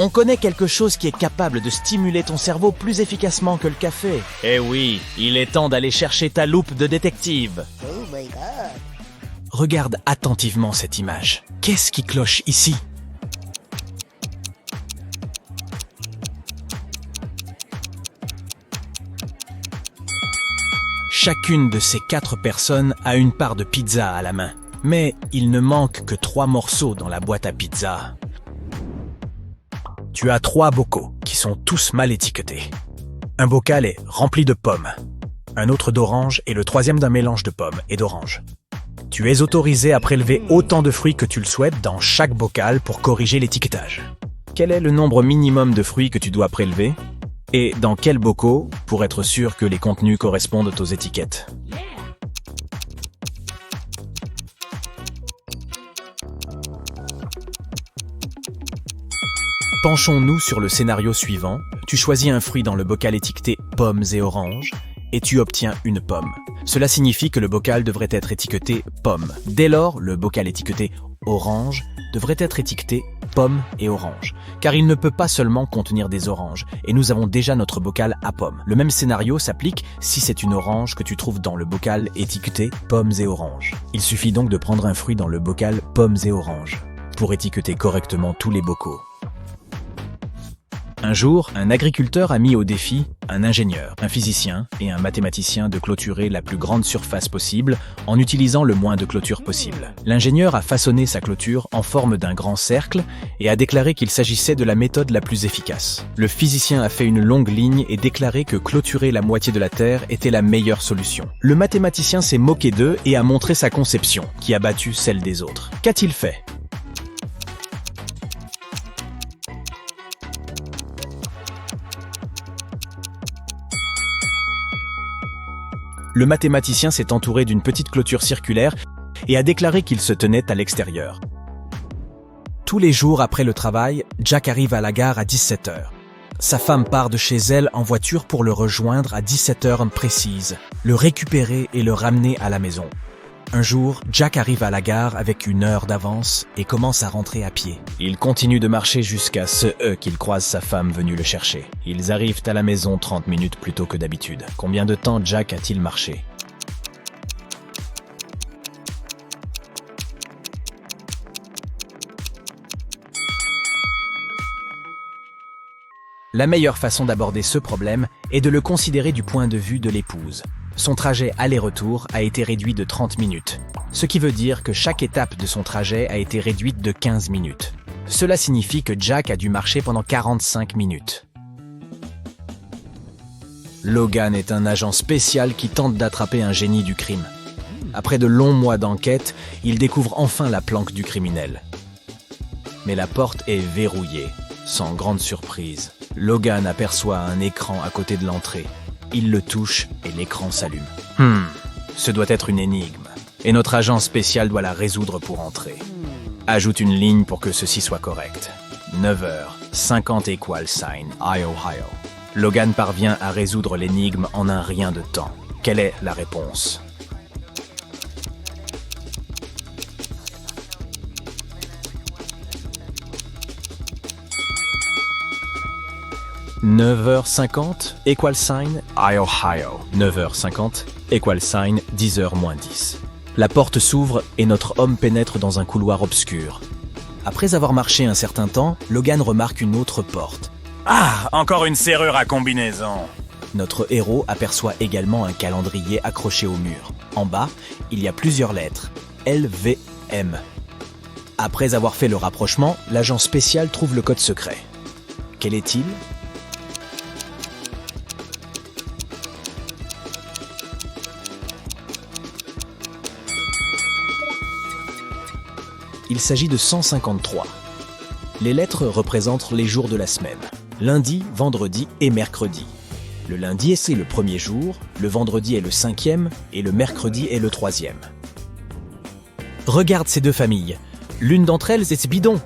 On connaît quelque chose qui est capable de stimuler ton cerveau plus efficacement que le café. Eh oui, il est temps d'aller chercher ta loupe de détective. Oh my god. Regarde attentivement cette image. Qu'est-ce qui cloche ici? Chacune de ces 4 personnes a une part de pizza à la main. Mais il ne manque que 3 morceaux dans la boîte à pizza. Tu as 3 bocaux qui sont tous mal étiquetés. Un bocal est rempli de pommes, un autre d'orange et le troisième d'un mélange de pommes et d'orange. Tu es autorisé à prélever autant de fruits que tu le souhaites dans chaque bocal pour corriger l'étiquetage. Quel est le nombre minimum de fruits que tu dois prélever? Et dans quels bocaux pour être sûr que les contenus correspondent aux étiquettes? Penchons-nous sur le scénario suivant. Tu choisis un fruit dans le bocal étiqueté pommes et oranges et tu obtiens une pomme. Cela signifie que le bocal devrait être étiqueté pomme. Dès lors, le bocal étiqueté orange devrait être étiqueté pommes et oranges, car il ne peut pas seulement contenir des oranges, et nous avons déjà notre bocal à pommes. Le même scénario s'applique si c'est une orange que tu trouves dans le bocal étiqueté pommes et oranges. Il suffit donc de prendre un fruit dans le bocal pommes et oranges pour étiqueter correctement tous les bocaux. Un jour, un agriculteur a mis au défi un ingénieur, un physicien et un mathématicien de clôturer la plus grande surface possible en utilisant le moins de clôture possible. L'ingénieur a façonné sa clôture en forme d'un grand cercle et a déclaré qu'il s'agissait de la méthode la plus efficace. Le physicien a fait une longue ligne et déclaré que clôturer la moitié de la Terre était la meilleure solution. Le mathématicien s'est moqué d'eux et a montré sa conception, qui a battu celle des autres. Qu'a-t-il fait ? Le mathématicien s'est entouré d'une petite clôture circulaire et a déclaré qu'il se tenait à l'extérieur. Tous les jours après le travail, Jack arrive à la gare à 17h. Sa femme part de chez elle en voiture pour le rejoindre à 17h précise, le récupérer et le ramener à la maison. Un jour, Jack arrive à la gare avec 1 heure d'avance et commence à rentrer à pied. Il continue de marcher jusqu'à ce qu'il croise sa femme venue le chercher. Ils arrivent à la maison 30 minutes plus tôt que d'habitude. Combien de temps Jack a-t-il marché? La meilleure façon d'aborder ce problème est de le considérer du point de vue de l'épouse. Son trajet aller-retour a été réduit de 30 minutes, ce qui veut dire que chaque étape de son trajet a été réduite de 15 minutes. Cela signifie que Jack a dû marcher pendant 45 minutes. Logan est un agent spécial qui tente d'attraper un génie du crime. Après de longs mois d'enquête, il découvre enfin la planque du criminel. Mais la porte est verrouillée. Sans grande surprise, Logan aperçoit un écran à côté de l'entrée. Il le touche et l'écran s'allume. Ce doit être une énigme. Et notre agent spécial doit la résoudre pour entrer. Ajoute une ligne pour que ceci soit correct. 9h50 equal sign, I Ohio. Logan parvient à résoudre l'énigme en un rien de temps. Quelle est la réponse? « 9h50 equal sign, I Ohio. 9h50 equal sign, 10h moins 10. » La porte s'ouvre et notre homme pénètre dans un couloir obscur. Après avoir marché un certain temps, Logan remarque une autre porte. Ah, encore une serrure à combinaison. Notre héros aperçoit également un calendrier accroché au mur. En bas, il y a plusieurs lettres. LVM. Après avoir fait le rapprochement, l'agent spécial trouve le code secret. Quel est-il ? Il s'agit de 153. Les lettres représentent les jours de la semaine. Lundi, vendredi et mercredi. Le lundi c'est le premier jour, le vendredi est le 5e et le mercredi est le 3e. Regarde ces deux familles. L'une d'entre elles est bidon.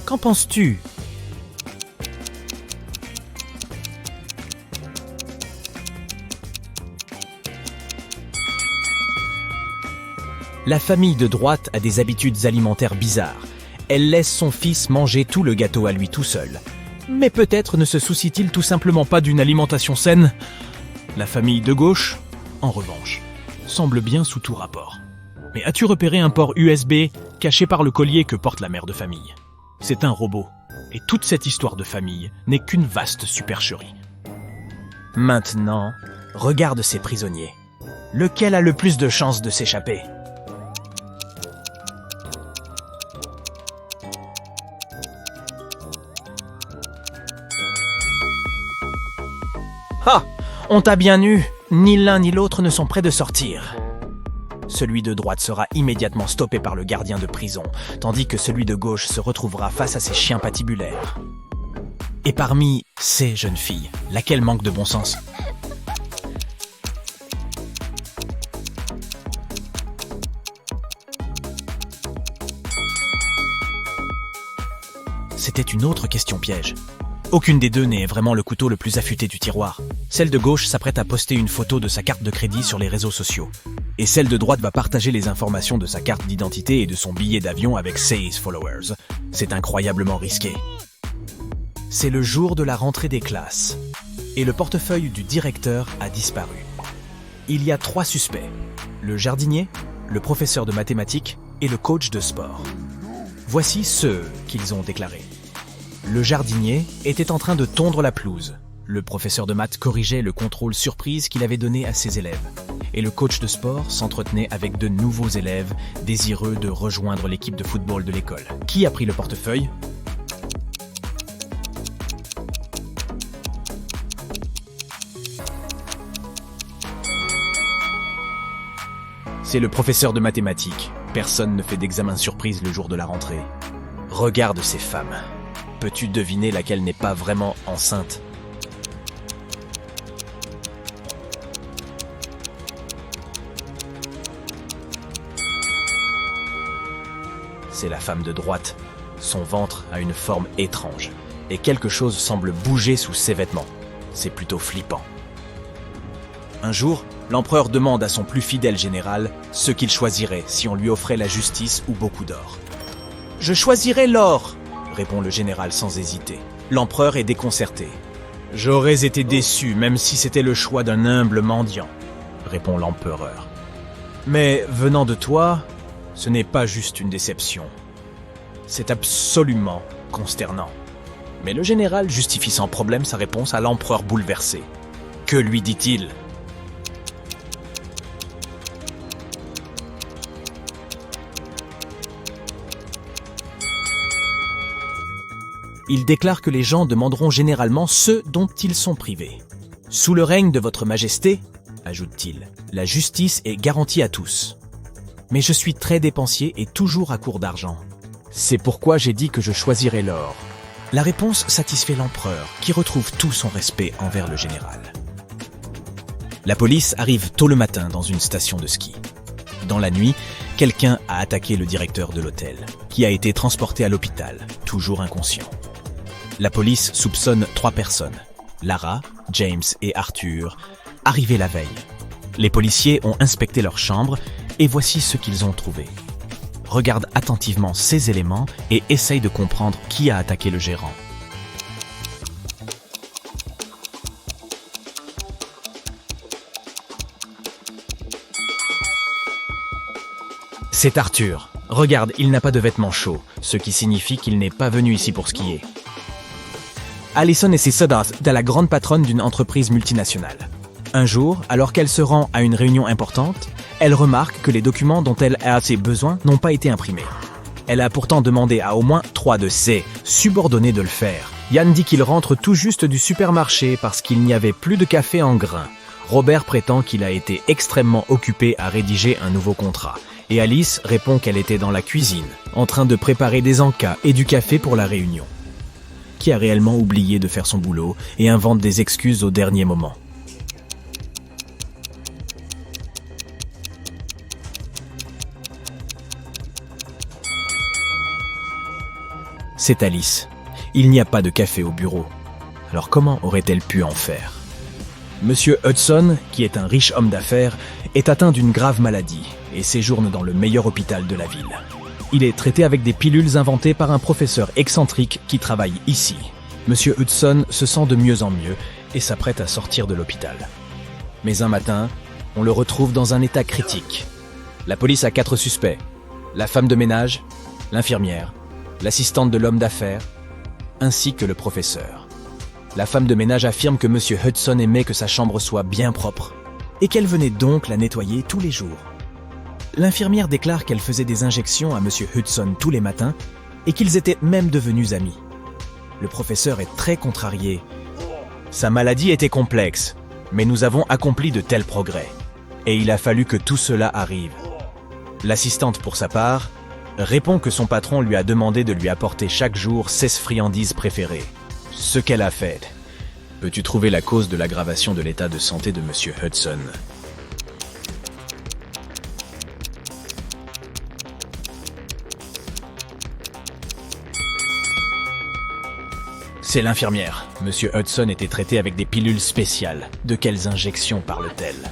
Qu'en penses-tu ? La famille de droite a des habitudes alimentaires bizarres. Elle laisse son fils manger tout le gâteau à lui tout seul. Mais peut-être ne se soucie-t-il tout simplement pas d'une alimentation saine. La famille de gauche, en revanche, semble bien sous tout rapport. Mais as-tu repéré un port USB caché par le collier que porte la mère de famille? C'est un robot. Et toute cette histoire de famille n'est qu'une vaste supercherie. Maintenant, regarde ces prisonniers. Lequel a le plus de chances de s'échapper? Ah! On t'a bien eu! Ni l'un ni l'autre ne sont prêts de sortir. Celui de droite sera immédiatement stoppé par le gardien de prison, tandis que celui de gauche se retrouvera face à ses chiens patibulaires. Et parmi ces jeunes filles, laquelle manque de bon sens? C'était une autre question piège. Aucune des deux n'est vraiment le couteau le plus affûté du tiroir. Celle de gauche s'apprête à poster une photo de sa carte de crédit sur les réseaux sociaux. Et celle de droite va partager les informations de sa carte d'identité et de son billet d'avion avec ses followers. C'est incroyablement risqué. C'est le jour de la rentrée des classes. Et le portefeuille du directeur a disparu. Il y a 3 suspects. Le jardinier, le professeur de mathématiques et le coach de sport. Voici ceux qu'ils ont déclarés. Le jardinier était en train de tondre la pelouse. Le professeur de maths corrigeait le contrôle surprise qu'il avait donné à ses élèves. Et le coach de sport s'entretenait avec de nouveaux élèves désireux de rejoindre l'équipe de football de l'école. Qui a pris le portefeuille? C'est le professeur de mathématiques. Personne ne fait d'examen surprise le jour de la rentrée. Regarde ces femmes. Peux-tu deviner laquelle n'est pas vraiment enceinte? C'est la femme de droite. Son ventre a une forme étrange. Et quelque chose semble bouger sous ses vêtements. C'est plutôt flippant. Un jour, l'empereur demande à son plus fidèle général ce qu'il choisirait si on lui offrait la justice ou beaucoup d'or. « Je choisirais l'or !» répond le général sans hésiter. L'empereur est déconcerté. « J'aurais été déçu même si c'était le choix d'un humble mendiant », répond l'empereur. « Mais venant de toi, ce n'est pas juste une déception. C'est absolument consternant. » Mais le général justifie sans problème sa réponse à l'empereur bouleversé. Que lui dit-il ? Il déclare que les gens demanderont généralement ce dont ils sont privés. « Sous le règne de votre majesté, ajoute-t-il, la justice est garantie à tous. Mais je suis très dépensier et toujours à court d'argent. C'est pourquoi j'ai dit que je choisirais l'or. » La réponse satisfait l'empereur, qui retrouve tout son respect envers le général. La police arrive tôt le matin dans une station de ski. Dans la nuit, quelqu'un a attaqué le directeur de l'hôtel, qui a été transporté à l'hôpital, toujours inconscient. La police soupçonne 3 personnes, Lara, James et Arthur, arrivés la veille. Les policiers ont inspecté leur chambre et voici ce qu'ils ont trouvé. Regarde attentivement ces éléments et essaye de comprendre qui a attaqué le gérant. C'est Arthur. Regarde, il n'a pas de vêtements chauds, ce qui signifie qu'il n'est pas venu ici pour skier. Allison et ses sodas de la grande patronne d'une entreprise multinationale. Un jour, alors qu'elle se rend à une réunion importante, elle remarque que les documents dont elle a ses besoins n'ont pas été imprimés. Elle a pourtant demandé à au moins 3 de ses subordonnés de le faire. Yann dit qu'il rentre tout juste du supermarché parce qu'il n'y avait plus de café en grains. Robert prétend qu'il a été extrêmement occupé à rédiger un nouveau contrat. Et Alice répond qu'elle était dans la cuisine, en train de préparer des encas et du café pour la réunion. Qui a réellement oublié de faire son boulot et invente des excuses au dernier moment. C'est Alice. Il n'y a pas de café au bureau. Alors comment aurait-elle pu en faire? Monsieur Hudson, qui est un riche homme d'affaires, est atteint d'une grave maladie et séjourne dans le meilleur hôpital de la ville. Il est traité avec des pilules inventées par un professeur excentrique qui travaille ici. Monsieur Hudson se sent de mieux en mieux et s'apprête à sortir de l'hôpital. Mais un matin, on le retrouve dans un état critique. La police a 4 suspects. La femme de ménage, l'infirmière, l'assistante de l'homme d'affaires, ainsi que le professeur. La femme de ménage affirme que Monsieur Hudson aimait que sa chambre soit bien propre et qu'elle venait donc la nettoyer tous les jours. L'infirmière déclare qu'elle faisait des injections à Monsieur Hudson tous les matins et qu'ils étaient même devenus amis. Le professeur est très contrarié. Sa maladie était complexe, mais nous avons accompli de tels progrès. Et il a fallu que tout cela arrive. L'assistante, pour sa part, répond que son patron lui a demandé de lui apporter chaque jour ses friandises préférées. Ce qu'elle a fait. Peux-tu trouver la cause de l'aggravation de l'état de santé de Monsieur Hudson ? C'est l'infirmière. Monsieur Hudson était traité avec des pilules spéciales. De quelles injections parle-t-elle ?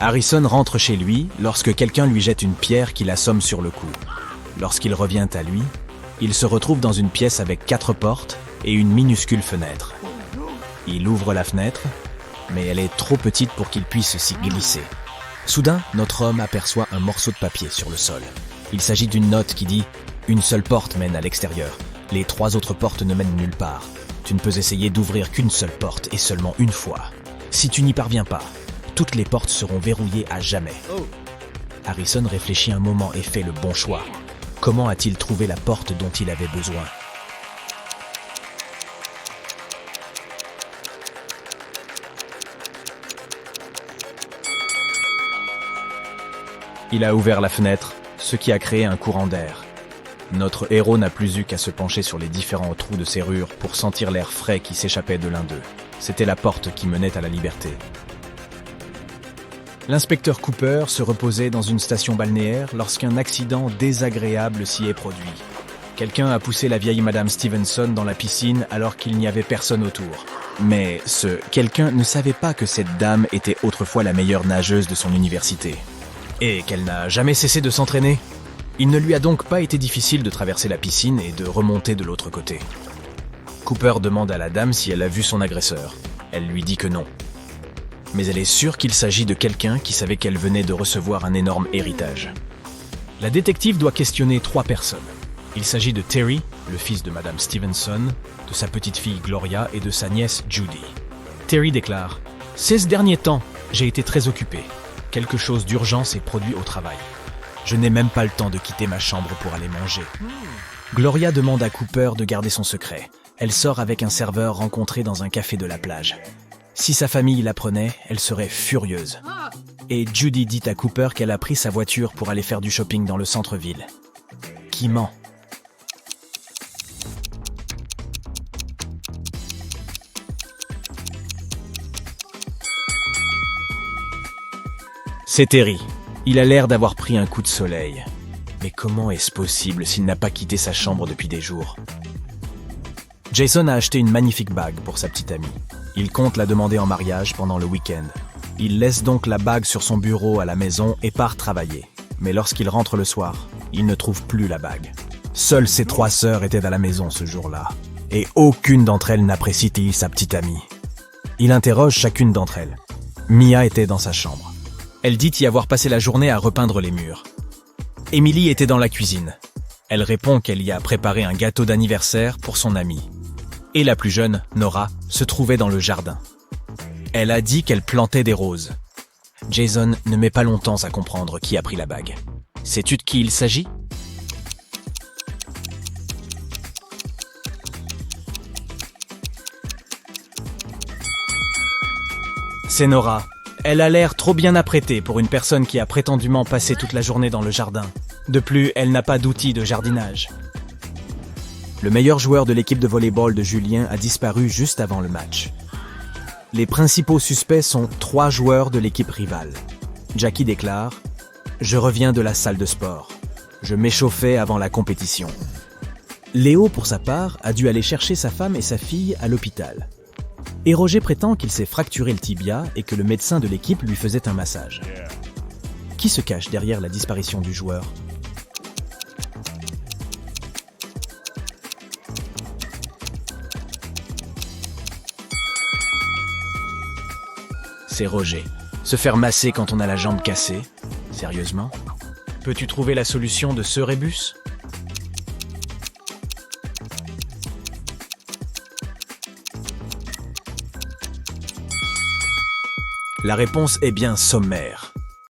Harrison rentre chez lui lorsque quelqu'un lui jette une pierre qui l'assomme sur le cou. Lorsqu'il revient à lui, il se retrouve dans une pièce avec 4 portes et une minuscule fenêtre. Il ouvre la fenêtre, mais elle est trop petite pour qu'il puisse s'y glisser. Soudain, notre homme aperçoit un morceau de papier sur le sol. Il s'agit d'une note qui dit « Une seule porte mène à l'extérieur. Les 3 autres portes ne mènent nulle part. Tu ne peux essayer d'ouvrir qu'une seule porte et seulement une fois. Si tu n'y parviens pas, toutes les portes seront verrouillées à jamais. » Harrison réfléchit un moment et fait le bon choix. Comment a-t-il trouvé la porte dont il avait besoin ? Il a ouvert la fenêtre, ce qui a créé un courant d'air. Notre héros n'a plus eu qu'à se pencher sur les différents trous de serrure pour sentir l'air frais qui s'échappait de l'un d'eux. C'était la porte qui menait à la liberté. L'inspecteur Cooper se reposait dans une station balnéaire lorsqu'un accident désagréable s'y est produit. Quelqu'un a poussé la vieille Madame Stevenson dans la piscine alors qu'il n'y avait personne autour. Mais ce quelqu'un ne savait pas que cette dame était autrefois la meilleure nageuse de son université. Et qu'elle n'a jamais cessé de s'entraîner. Il ne lui a donc pas été difficile de traverser la piscine et de remonter de l'autre côté. Cooper demande à la dame si elle a vu son agresseur. Elle lui dit que non. Mais elle est sûre qu'il s'agit de quelqu'un qui savait qu'elle venait de recevoir un énorme héritage. La détective doit questionner 3 personnes. Il s'agit de Terry, le fils de Madame Stevenson, de sa petite-fille Gloria et de sa nièce Judy. Terry déclare « Ces derniers temps, j'ai été très occupé. Quelque chose d'urgent s'est produit au travail. Je n'ai même pas le temps de quitter ma chambre pour aller manger. » Gloria demande à Cooper de garder son secret. Elle sort avec un serveur rencontré dans un café de la plage. Si sa famille l'apprenait, elle serait furieuse. Et Judy dit à Cooper qu'elle a pris sa voiture pour aller faire du shopping dans le centre-ville. Qui ment? C'est Terry. Il a l'air d'avoir pris un coup de soleil. Mais comment est-ce possible s'il n'a pas quitté sa chambre depuis des jours? Jason a acheté une magnifique bague pour sa petite amie. Il compte la demander en mariage pendant le week-end. Il laisse donc la bague sur son bureau à la maison et part travailler. Mais lorsqu'il rentre le soir, il ne trouve plus la bague. Seules ses 3 sœurs étaient à la maison ce jour-là. Et aucune d'entre elles n'apprécie sa petite amie. Il interroge chacune d'entre elles. Mia était dans sa chambre. Elle dit y avoir passé la journée à repeindre les murs. Emily était dans la cuisine. Elle répond qu'elle y a préparé un gâteau d'anniversaire pour son amie. Et la plus jeune, Nora, se trouvait dans le jardin. Elle a dit qu'elle plantait des roses. Jason ne met pas longtemps à comprendre qui a pris la bague. Sais-tu de qui il s'agit? C'est Nora. Elle a l'air trop bien apprêtée pour une personne qui a prétendument passé toute la journée dans le jardin. De plus, elle n'a pas d'outils de jardinage. Le meilleur joueur de l'équipe de volley-ball de Julien a disparu juste avant le match. Les principaux suspects sont 3 joueurs de l'équipe rivale. Jackie déclare « Je reviens de la salle de sport. Je m'échauffais avant la compétition. » Léo, pour sa part, a dû aller chercher sa femme et sa fille à l'hôpital. Et Roger prétend qu'il s'est fracturé le tibia et que le médecin de l'équipe lui faisait un massage. Qui se cache derrière la disparition du joueur? C'est Roger. Se faire masser quand on a la jambe cassée? Sérieusement? Peux-tu trouver la solution de ce rébus? La réponse est bien sommaire.